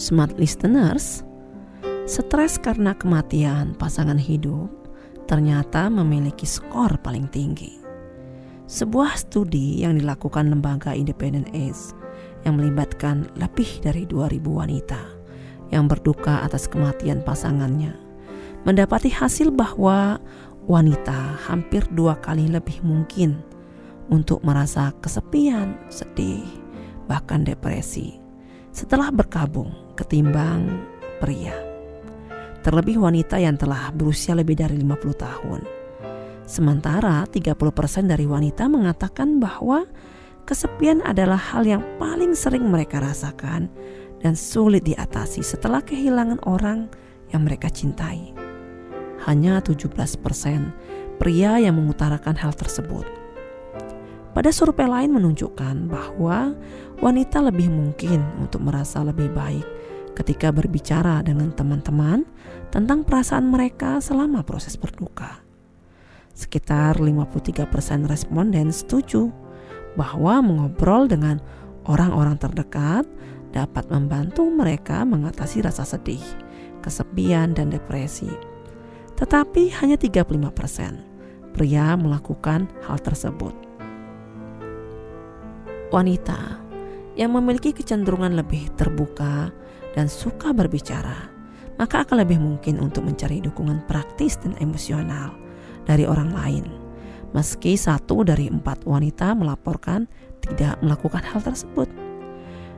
Smart listeners, stres karena kematian pasangan hidup ternyata memiliki skor paling tinggi. Sebuah studi yang dilakukan lembaga Independent Age yang melibatkan lebih dari 2.000 wanita yang berduka atas kematian pasangannya mendapati hasil bahwa wanita hampir 2 kali lebih mungkin untuk merasa kesepian, sedih, bahkan depresi setelah berkabung ketimbang pria. Terlebih wanita yang telah berusia lebih dari 50 tahun. Sementara 30% dari wanita mengatakan bahwa kesepian adalah hal yang paling sering mereka rasakan dan sulit diatasi setelah kehilangan orang yang mereka cintai. Hanya 17% pria yang mengutarakan hal tersebut. Pada survei lain menunjukkan bahwa wanita lebih mungkin untuk merasa lebih baik ketika berbicara dengan teman-teman tentang perasaan mereka selama proses berduka. Sekitar 53% responden setuju bahwa mengobrol dengan orang-orang terdekat dapat membantu mereka mengatasi rasa sedih, kesepian, dan depresi. Tetapi hanya 35% pria melakukan hal tersebut. Wanita yang memiliki kecenderungan lebih terbuka dan suka berbicara, maka akan lebih mungkin untuk mencari dukungan praktis dan emosional dari orang lain. Meski 1 dari 4 wanita melaporkan tidak melakukan hal tersebut.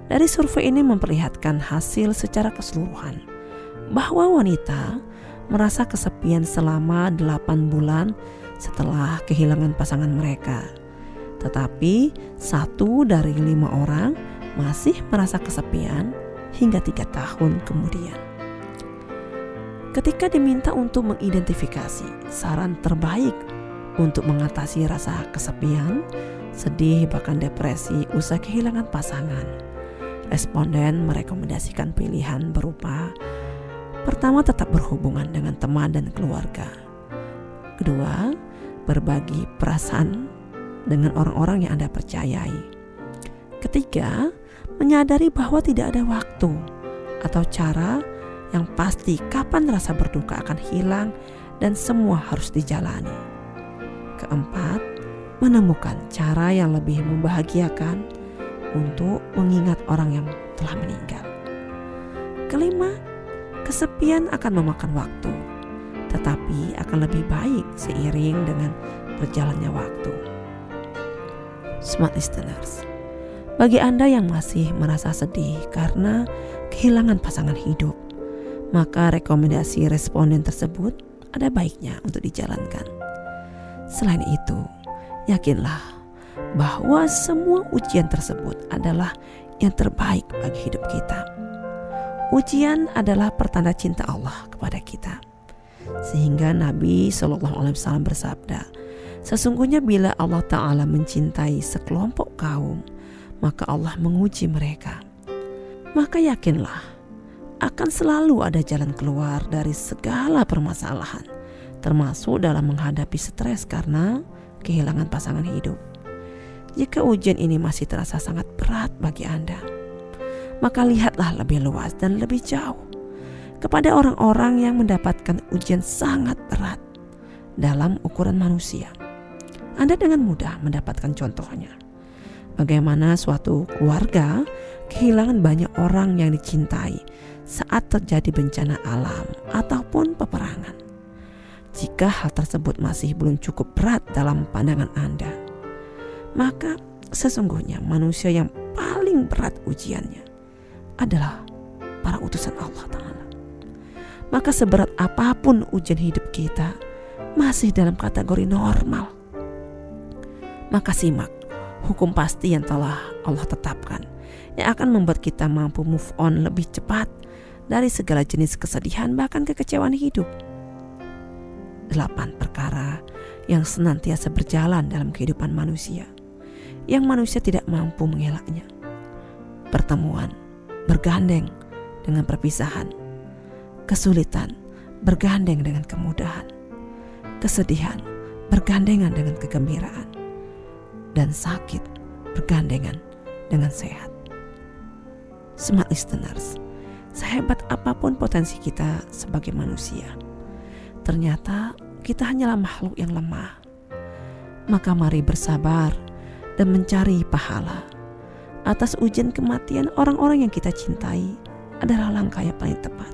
Dari survei ini memperlihatkan hasil secara keseluruhan bahwa wanita merasa kesepian selama 8 bulan setelah kehilangan pasangan mereka. Tetapi 1 dari 5 orang masih merasa kesepian hingga 3 tahun kemudian. Ketika diminta untuk mengidentifikasi saran terbaik untuk mengatasi rasa kesepian, sedih, bahkan depresi usai kehilangan pasangan, responden merekomendasikan pilihan berupa: pertama, tetap berhubungan dengan teman dan keluarga. Kedua, berbagi perasaan dengan orang-orang yang Anda percayai. Ketiga, menyadari bahwa tidak ada waktu atau cara yang pasti kapan rasa berduka akan hilang dan semua harus dijalani. Keempat, menemukan cara yang lebih membahagiakan untuk mengingat orang yang telah meninggal. Kelima, kesepian akan memakan waktu, tetapi akan lebih baik seiring dengan berjalannya waktu. Smart listeners, bagi Anda yang masih merasa sedih karena kehilangan pasangan hidup, maka rekomendasi responden tersebut ada baiknya untuk dijalankan. Selain itu, yakinlah bahwa semua ujian tersebut adalah yang terbaik bagi hidup kita. Ujian adalah pertanda cinta Allah kepada kita. Sehingga Nabi SAW bersabda, sesungguhnya bila Allah Ta'ala mencintai sekelompok kaum, maka Allah menguji mereka. Maka yakinlah akan selalu ada jalan keluar dari segala permasalahan, termasuk dalam menghadapi stres karena kehilangan pasangan hidup. Jika ujian ini masih terasa sangat berat bagi Anda, maka lihatlah lebih luas dan lebih jauh kepada orang-orang yang mendapatkan ujian sangat berat dalam ukuran manusia. Anda dengan mudah mendapatkan contohnya. Bagaimana suatu keluarga kehilangan banyak orang yang dicintai saat terjadi bencana alam ataupun peperangan. Jika hal tersebut masih belum cukup berat dalam pandangan Anda, maka sesungguhnya manusia yang paling berat ujiannya adalah para utusan Allah Ta'ala. Maka seberat apapun ujian hidup kita masih dalam kategori normal. Maka simak hukum pasti yang telah Allah tetapkan, yang akan membuat kita mampu move on lebih cepat dari segala jenis kesedihan bahkan kekecewaan hidup. 8 perkara yang senantiasa berjalan dalam kehidupan manusia, yang manusia tidak mampu mengelaknya. Pertemuan bergandeng dengan perpisahan, kesulitan bergandeng dengan kemudahan, kesedihan bergandengan dengan kegembiraan, dan sakit bergandengan dengan sehat. Smart listeners, sehebat apapun potensi kita sebagai manusia, ternyata kita hanyalah makhluk yang lemah. Maka mari bersabar dan mencari pahala atas ujian kematian orang-orang yang kita cintai adalah langkah yang paling tepat.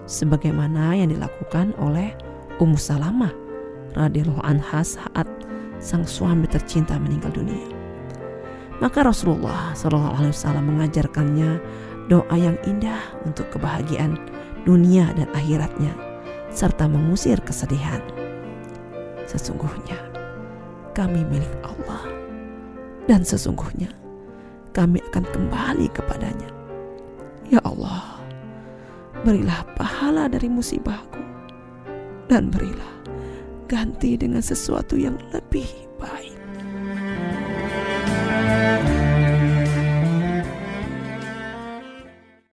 Sebagaimana yang dilakukan oleh Ummu Salamah radhiyallahu anha saat sang suami tercinta meninggal dunia. Maka Rasulullah SAW mengajarkannya doa yang indah untuk kebahagiaan dunia dan akhiratnya, serta mengusir kesedihan. Sesungguhnya kami milik Allah, dan sesungguhnya kami akan kembali kepadanya. Ya Allah, berilah pahala dari musibahku, dan berilah ganti dengan sesuatu yang lebih